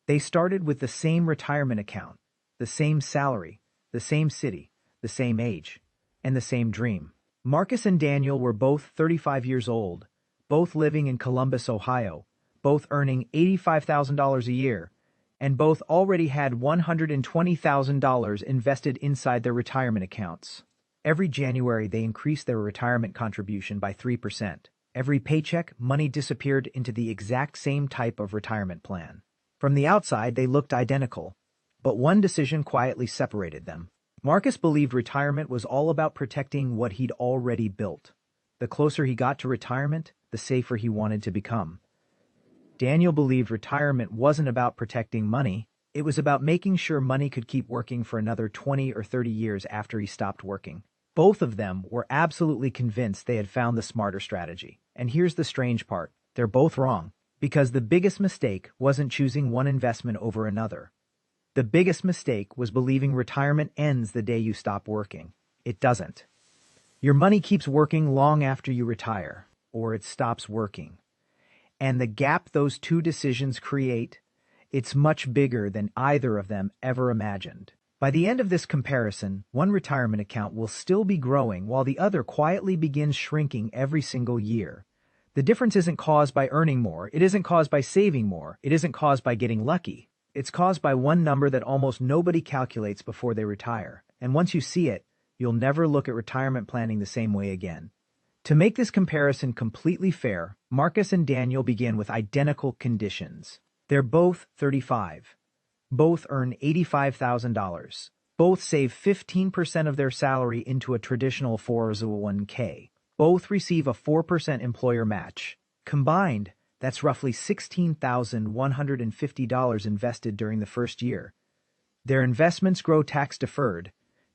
They started with the same retirement account, the same salary, the same city, the same age, and the same dream. Marcus and Daniel were both 35 years old, both living in Columbus, Ohio, both earning $85,000 a year, and both already had $120,000 invested inside their retirement accounts. Every January, they increased their retirement contribution by 3%. Every paycheck, money disappeared into the exact same type of retirement plan. From the outside, they looked identical, but one decision quietly separated them. Marcus believed retirement was all about protecting what he'd already built. The closer he got to retirement, the safer he wanted to become. Daniel believed retirement wasn't about protecting money, it was about making sure money could keep working for another 20 or 30 years after he stopped working. Both of them were absolutely convinced they had found the smarter strategy. And here's the strange part, they're both wrong. Because the biggest mistake wasn't choosing one investment over another. The biggest mistake was believing retirement ends the day you stop working. It doesn't. Your money keeps working long after you retire, or it stops working. And the gap those two decisions create, it's much bigger than either of them ever imagined. By the end of this comparison, one retirement account will still be growing while the other quietly begins shrinking every single year. The difference isn't caused by earning more, it isn't caused by saving more, it isn't caused by getting lucky. It's caused by one number that almost nobody calculates before they retire. And once you see it, you'll never look at retirement planning the same way again. To make this comparison completely fair, Marcus and Daniel begin with identical conditions. They're both 35. Both earn $85,000. Both save 15% of their salary into a traditional 401k. Both receive a 4% employer match. Combined, that's roughly $16,150 invested during the first year. Their investments grow tax-deferred.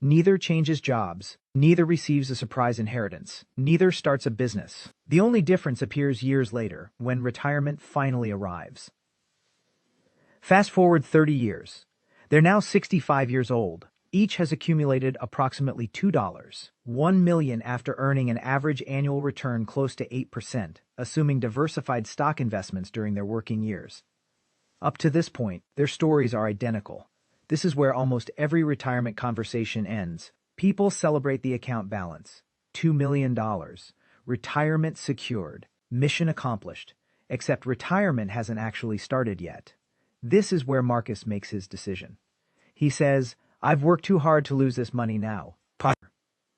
Neither changes jobs. Neither receives a surprise inheritance. Neither starts a business. The only difference appears years later, when retirement finally arrives. Fast forward 30 years. They're now 65 years old. Each has accumulated approximately $1 million after earning an average annual return close to 8%, assuming diversified stock investments during their working years. Up to this point, their stories are identical. This is where almost every retirement conversation ends. People celebrate the account balance. $2 million. Retirement secured. Mission accomplished. Except retirement hasn't actually started yet. This is where Marcus makes his decision. He says, "I've worked too hard to lose this money now."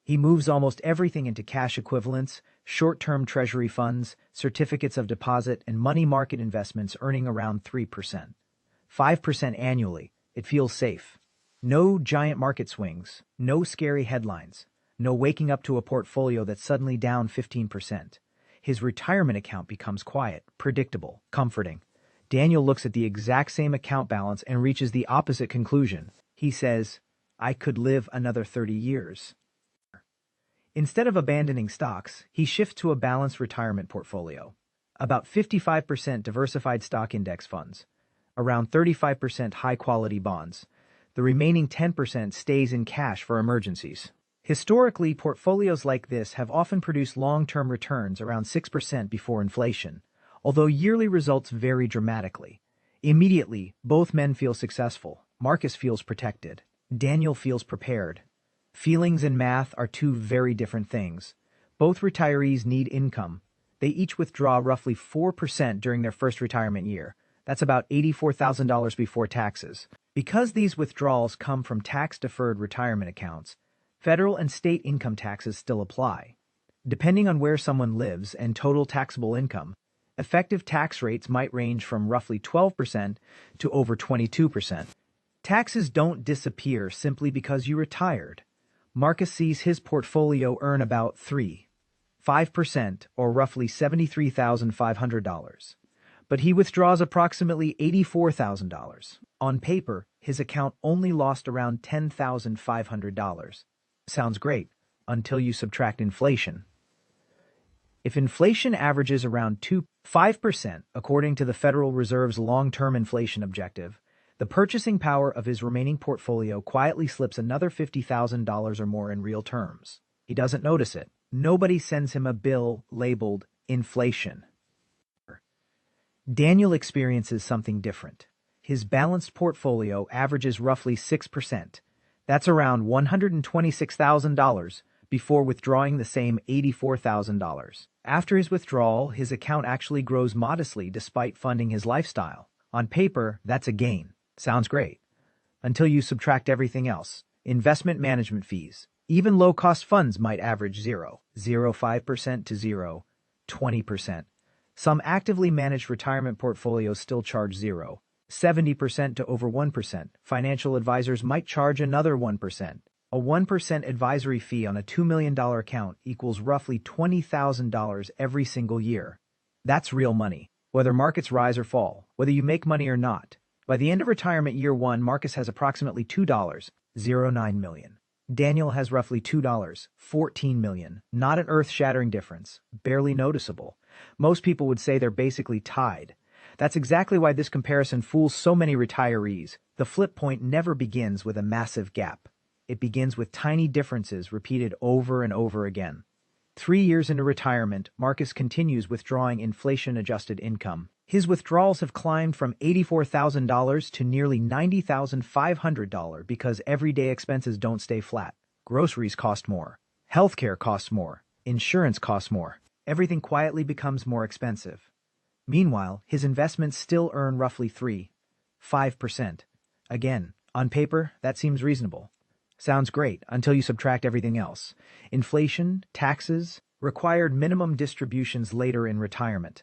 He moves almost everything into cash equivalents, short-term treasury funds, certificates of deposit, and money market investments earning around 3%. 5% annually. It feels safe. No giant market swings, no scary headlines, no waking up to a portfolio that's suddenly down 15%. His retirement account becomes quiet, predictable, comforting. Daniel looks at the exact same account balance and reaches the opposite conclusion. He says, "I could live another 30 years. Instead of abandoning stocks, he shifts to a balanced retirement portfolio. About 55% diversified stock index funds, around 35% high-quality bonds. The remaining 10% stays in cash for emergencies. Historically, portfolios like this have often produced long-term returns around 6% before inflation, although yearly results vary dramatically. Immediately, both men feel successful. Marcus feels protected. Daniel feels prepared. Feelings and math are two very different things. Both retirees need income. They each withdraw roughly 4% during their first retirement year. That's about $84,000 before taxes. Because these withdrawals come from tax-deferred retirement accounts, federal and state income taxes still apply. Depending on where someone lives and total taxable income, effective tax rates might range from roughly 12% to over 22%. Taxes don't disappear simply because you retired. Marcus sees his portfolio earn about 5%, or roughly $73,500. But he withdraws approximately $84,000. On paper, his account only lost around $10,500. Sounds great, until you subtract inflation. If inflation averages around 5%, according to the Federal Reserve's long-term inflation objective, the purchasing power of his remaining portfolio quietly slips another $50,000 or more in real terms. He doesn't notice it. Nobody sends him a bill labeled inflation. Daniel experiences something different. His balanced portfolio averages roughly 6%. That's around $126,000 before withdrawing the same $84,000. After his withdrawal, his account actually grows modestly despite funding his lifestyle. On paper, that's a gain. Sounds great. Until you subtract everything else. Investment management fees. Even low-cost funds might average 0.05% to 0.20%. Some actively managed retirement portfolios still charge 0.70% to over 1%. Financial advisors might charge another 1%. A 1% advisory fee on a $2 million account equals roughly $20,000 every single year. That's real money. Whether markets rise or fall, whether you make money or not. By the end of retirement year one, Marcus has approximately $2.09 million. Daniel has roughly $2.14 million. Not an earth-shattering difference. Barely noticeable. Most people would say they're basically tied. That's exactly why this comparison fools so many retirees. The flip point never begins with a massive gap. It begins with tiny differences repeated over and over again. 3 years into retirement, Marcus continues withdrawing inflation-adjusted income. His withdrawals have climbed from $84,000 to nearly $90,500 because everyday expenses don't stay flat. Groceries cost more. Healthcare costs more. Insurance costs more. Everything quietly becomes more expensive. Meanwhile, his investments still earn roughly 3.5%. Again, on paper, that seems reasonable. Sounds great until you subtract everything else. Inflation, taxes, required minimum distributions later in retirement.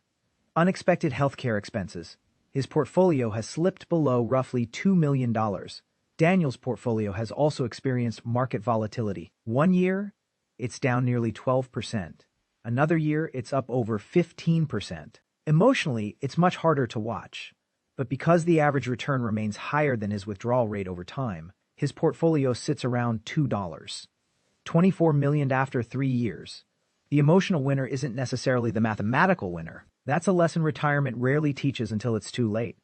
Unexpected healthcare expenses. His portfolio has slipped below roughly $2 million. Daniel's portfolio has also experienced market volatility. 1 year, it's down nearly 12%. Another year, it's up over 15%. Emotionally, it's much harder to watch. But because the average return remains higher than his withdrawal rate over time, his portfolio sits around $2.24 million after 3 years. The emotional winner isn't necessarily the mathematical winner. That's a lesson retirement rarely teaches until it's too late.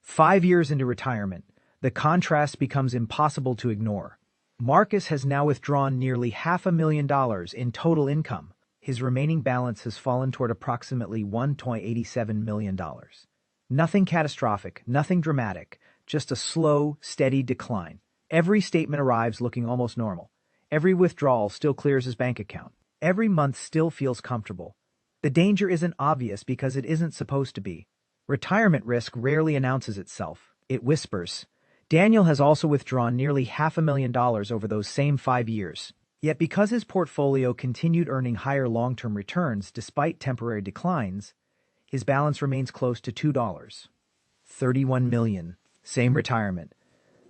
5 years into retirement, the contrast becomes impossible to ignore. Marcus has now withdrawn nearly $500,000 in total income. His remaining balance has fallen toward approximately $1.87 million. Nothing catastrophic, nothing dramatic, just a slow, steady decline. Every statement arrives looking almost normal. Every withdrawal still clears his bank account. Every month still feels comfortable. The danger isn't obvious because it isn't supposed to be. Retirement risk rarely announces itself. It whispers. Daniel has also withdrawn nearly $500,000 over those same 5 years. Yet because his portfolio continued earning higher long-term returns despite temporary declines, his balance remains close to $2.31 million. Same retirement.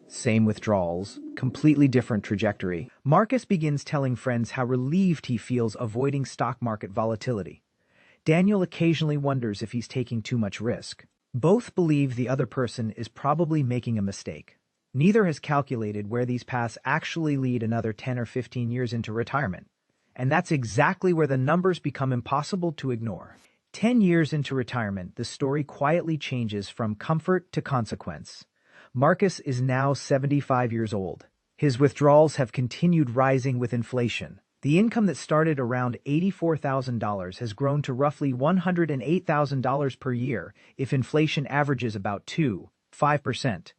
Same withdrawals, completely different trajectory. Marcus begins telling friends how relieved he feels avoiding stock market volatility. Daniel occasionally wonders if he's taking too much risk. Both believe the other person is probably making a mistake. Neither has calculated where these paths actually lead another 10 or 15 years into retirement. And that's exactly where the numbers become impossible to ignore. 10 years into retirement, the story quietly changes from comfort to consequence. Marcus is now 75 years old. His withdrawals have continued rising with inflation. The income that started around $84,000 has grown to roughly $108,000 per year if inflation averages about 2.5%.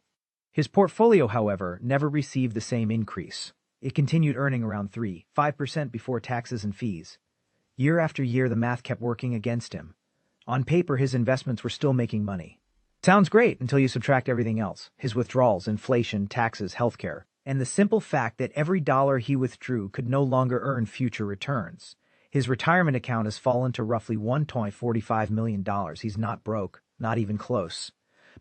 His portfolio, however, never received the same increase. It continued earning around 3.5% before taxes and fees. Year after year, the math kept working against him. On paper, his investments were still making money. Sounds great until you subtract everything else. His withdrawals, inflation, taxes, healthcare, and the simple fact that every dollar he withdrew could no longer earn future returns. His retirement account has fallen to roughly $1.45 million. He's not broke, not even close.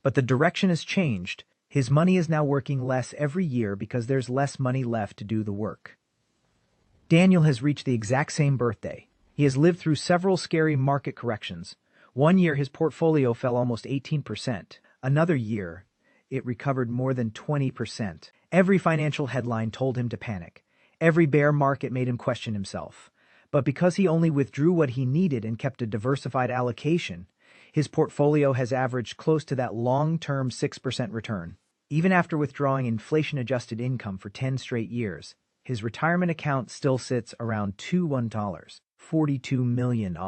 But the direction has changed. His money is now working less every year because there's less money left to do the work. Daniel has reached the exact same birthday. He has lived through several scary market corrections. 1 year, his portfolio fell almost 18%. Another year, it recovered more than 20%. Every financial headline told him to panic. Every bear market made him question himself. But because he only withdrew what he needed and kept a diversified allocation, his portfolio has averaged close to that long-term 6% return. Even after withdrawing inflation-adjusted income for 10 straight years, his retirement account still sits around $42 million.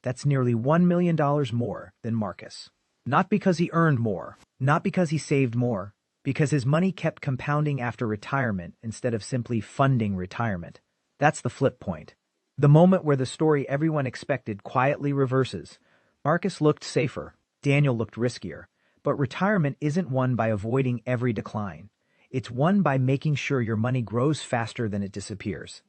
That's nearly $1 million more than Marcus. Not because he earned more, Not because he saved more, because his money kept compounding after retirement instead of simply funding retirement. That's the flip point. The moment where the story everyone expected quietly reverses. Marcus looked safer, Daniel looked riskier, but retirement isn't won by avoiding every decline. It's won by making sure your money grows faster than it disappears.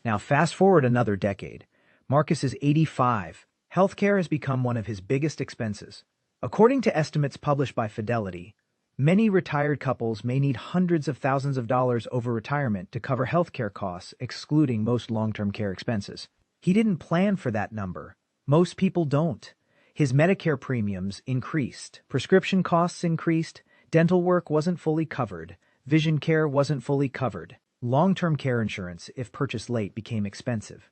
Now fast forward another decade. Marcus is 85. Healthcare has become one of his biggest expenses. According to estimates published by Fidelity, many retired couples may need hundreds of thousands of dollars over retirement to cover healthcare costs, excluding most long-term care expenses. He didn't plan for that number. Most people don't. His Medicare premiums increased, prescription costs increased, dental work wasn't fully covered, vision care wasn't fully covered. Long-term care insurance, if purchased late, became expensive.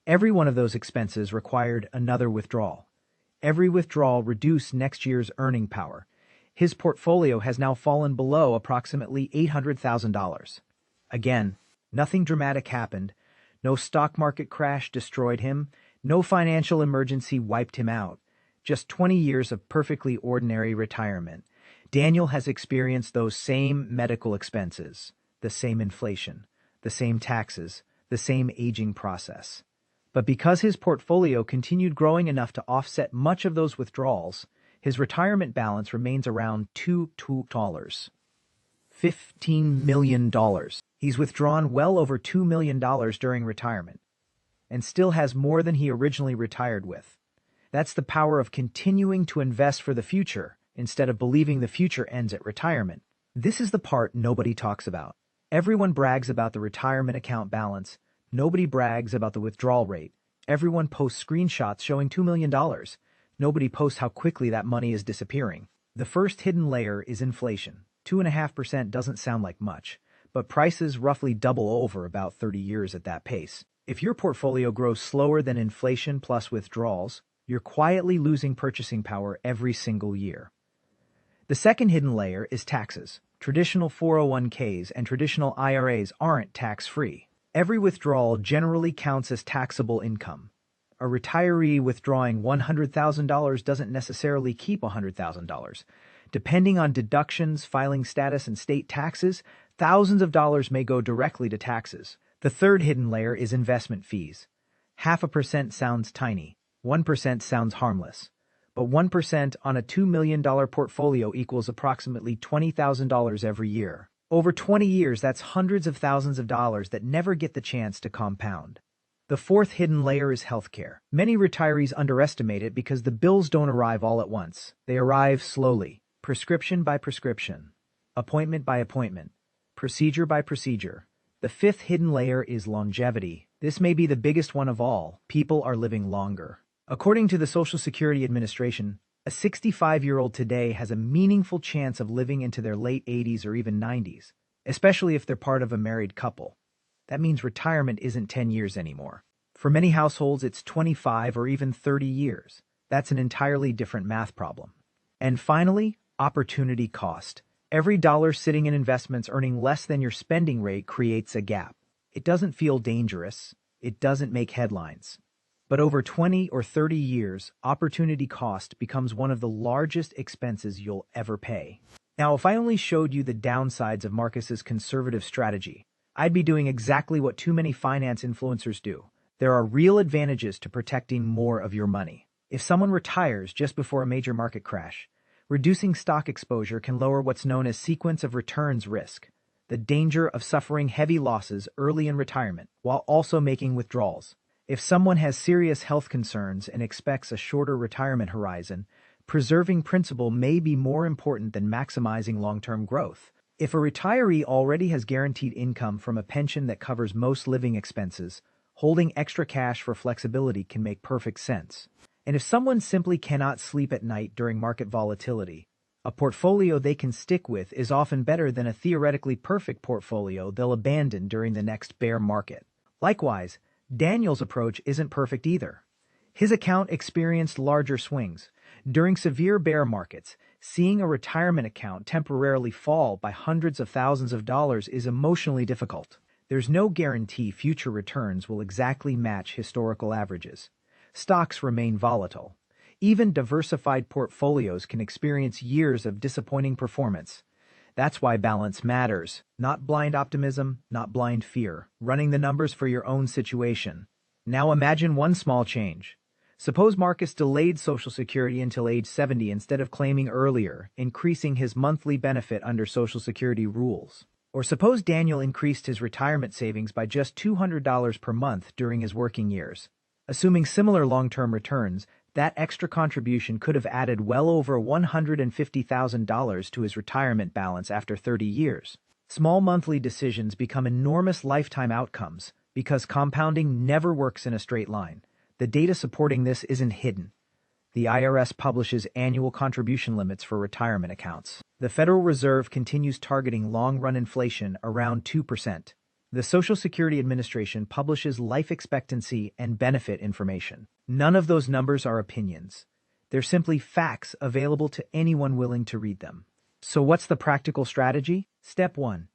Every one of those expenses required another withdrawal. Every withdrawal reduced next year's earning power. His portfolio has now fallen below approximately $800,000. Again, nothing dramatic happened. No stock market crash destroyed him. No financial emergency wiped him out. Just 20 years of perfectly ordinary retirement. Daniel has experienced those same medical expenses, the same inflation, the same taxes, the same aging process. But because his portfolio continued growing enough to offset much of those withdrawals, his retirement balance remains around $15 million. He's withdrawn well over $2 million during retirement and still has more than he originally retired with. That's the power of continuing to invest for the future instead of believing the future ends at retirement. This is the part nobody talks about. Everyone brags about the retirement account balance. Nobody brags about the withdrawal rate. Everyone posts screenshots showing $2 million. Nobody posts how quickly that money is disappearing. The first hidden layer is inflation. 2.5% doesn't sound like much, but prices roughly double over about 30 years at that pace. If your portfolio grows slower than inflation plus withdrawals, you're quietly losing purchasing power every single year. The second hidden layer is taxes. Traditional 401ks and traditional IRAs aren't tax-free. Every withdrawal generally counts as taxable income. A retiree withdrawing $100,000 doesn't necessarily keep $100,000. Depending on deductions, filing status, and state taxes, thousands of dollars may go directly to taxes. The third hidden layer is investment fees. 0.5% sounds tiny. 1% sounds harmless. But 1% on a $2 million portfolio equals approximately $20,000 every year. Over 20 years, that's hundreds of thousands of dollars that never get the chance to compound. The fourth hidden layer is healthcare. Many retirees underestimate it because the bills don't arrive all at once. They arrive slowly, prescription by prescription, appointment by appointment, procedure by procedure. The fifth hidden layer is longevity. This may be the biggest one of all. People are living longer. According to the Social Security Administration, a 65-year-old today has a meaningful chance of living into their late 80s or even 90s, especially if they're part of a married couple. That means retirement isn't 10 years anymore. For many households, it's 25 or even 30 years. That's an entirely different math problem. And finally, opportunity cost. Every dollar sitting in investments earning less than your spending rate creates a gap. It doesn't feel dangerous. It doesn't make headlines. But over 20 or 30 years, opportunity cost becomes one of the largest expenses you'll ever pay. Now, if I only showed you the downsides of Marcus's conservative strategy, I'd be doing exactly what too many finance influencers do. There are real advantages to protecting more of your money. If someone retires just before a major market crash, reducing stock exposure can lower what's known as sequence of returns risk, the danger of suffering heavy losses early in retirement, while also making withdrawals. If someone has serious health concerns and expects a shorter retirement horizon, preserving principal may be more important than maximizing long-term growth. If a retiree already has guaranteed income from a pension that covers most living expenses, holding extra cash for flexibility can make perfect sense. And if someone simply cannot sleep at night during market volatility, a portfolio they can stick with is often better than a theoretically perfect portfolio they'll abandon during the next bear market. Likewise, Daniel's approach isn't perfect either. His account experienced larger swings. During severe bear markets, seeing a retirement account temporarily fall by hundreds of thousands of dollars is emotionally difficult. There's no guarantee future returns will exactly match historical averages. Stocks remain volatile. Even diversified portfolios can experience years of disappointing performance. That's why balance matters. Not blind optimism, not blind fear. Running the numbers for your own situation. Now imagine one small change. Suppose Marcus delayed Social Security until age 70 instead of claiming earlier, increasing his monthly benefit under Social Security rules. Or suppose Daniel increased his retirement savings by just $200 per month during his working years. Assuming similar long-term returns, that extra contribution could have added well over $150,000 to his retirement balance after 30 years. Small monthly decisions become enormous lifetime outcomes because compounding never works in a straight line. The data supporting this isn't hidden. The IRS publishes annual contribution limits for retirement accounts. The Federal Reserve continues targeting long-run inflation around 2%. The Social Security Administration publishes life expectancy and benefit information. None of those numbers are opinions. They're simply facts available to anyone willing to read them. So what's the practical strategy? Step 1.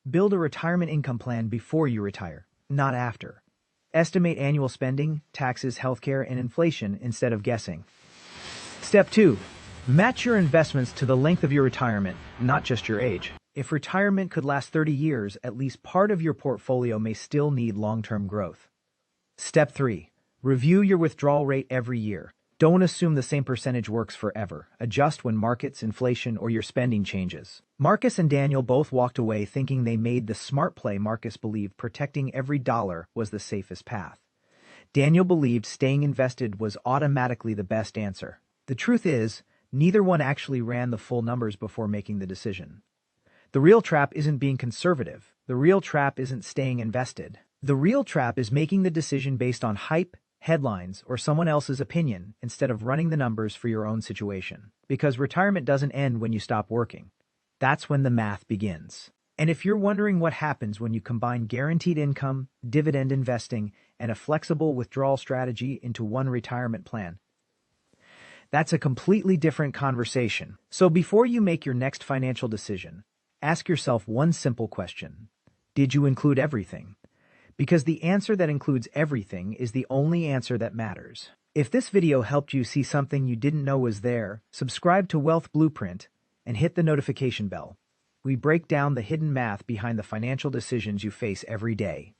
Build a retirement income plan before you retire, not after. Estimate annual spending, taxes, healthcare, and inflation instead of guessing. Step 2. Match your investments to the length of your retirement, not just your age. If retirement could last 30 years, at least part of your portfolio may still need long-term growth. Step 3. Review your withdrawal rate every year. Don't assume the same percentage works forever. Adjust when markets, inflation, or your spending changes. Marcus and Daniel both walked away thinking they made the smart play. Marcus believed protecting every dollar was the safest path. Daniel believed staying invested was automatically the best answer. The truth is, neither one actually ran the full numbers before making the decision. The real trap isn't being conservative. The real trap isn't staying invested. The real trap is making the decision based on hype, headlines, or someone else's opinion instead of running the numbers for your own situation. Because retirement doesn't end when you stop working. That's when the math begins. And if you're wondering what happens when you combine guaranteed income, dividend investing, and a flexible withdrawal strategy into one retirement plan, that's a completely different conversation. So before you make your next financial decision, ask yourself one simple question. Did you include everything? Because the answer that includes everything is the only answer that matters. If this video helped you see something you didn't know was there, subscribe to Wealth Blueprint and hit the notification bell. We break down the hidden math behind the financial decisions you face every day.